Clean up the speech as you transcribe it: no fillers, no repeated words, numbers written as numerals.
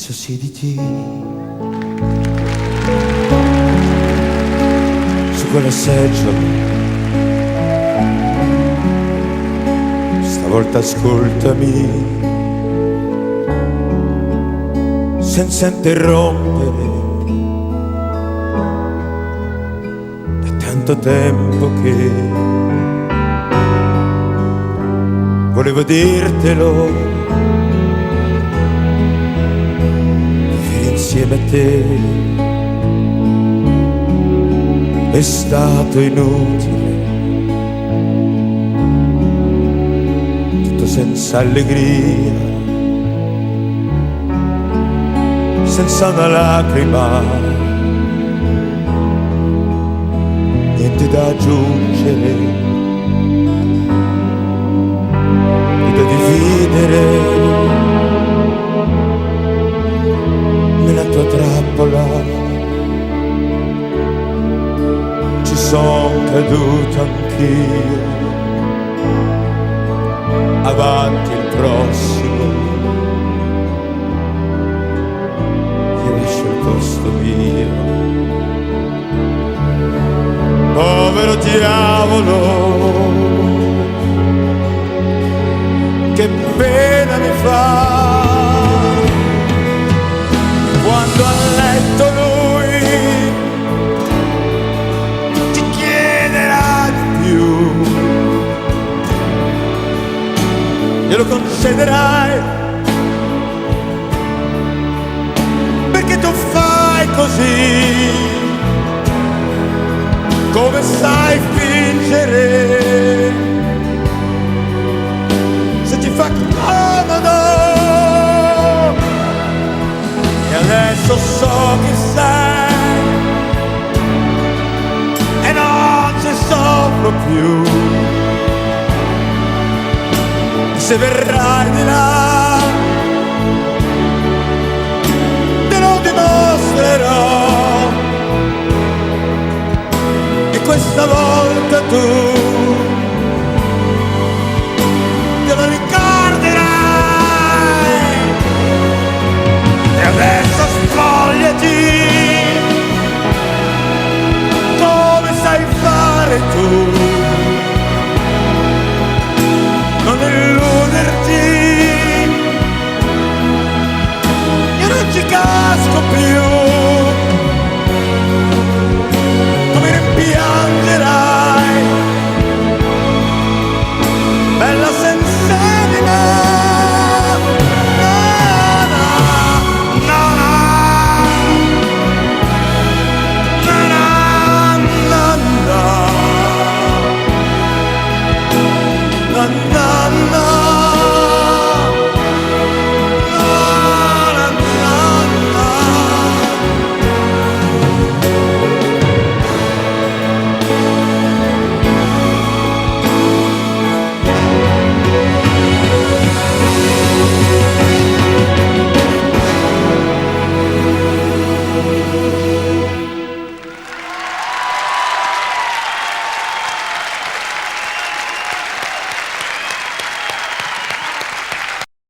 Adesso siediti su quella seggiola, stavolta ascoltami senza interrompere. Da tanto tempo che volevo dirtelo, insieme a te è stato inutile, tutto senza allegria, senza una lacrima, niente da aggiungere, niente da dividere. Nella tua trappola ci son caduto anch'io, avanti il prossimo, io lascio il posto mio. Povero diavolo, che pena mi fa quando a letto lui ti chiederà di più, glielo concederai, perché tu fai così, come sai fingere, se ti fa comodo. Adesso so chi sei e non ci soffro più. Se verrai di là te lo dimostrerò, e questa volta tu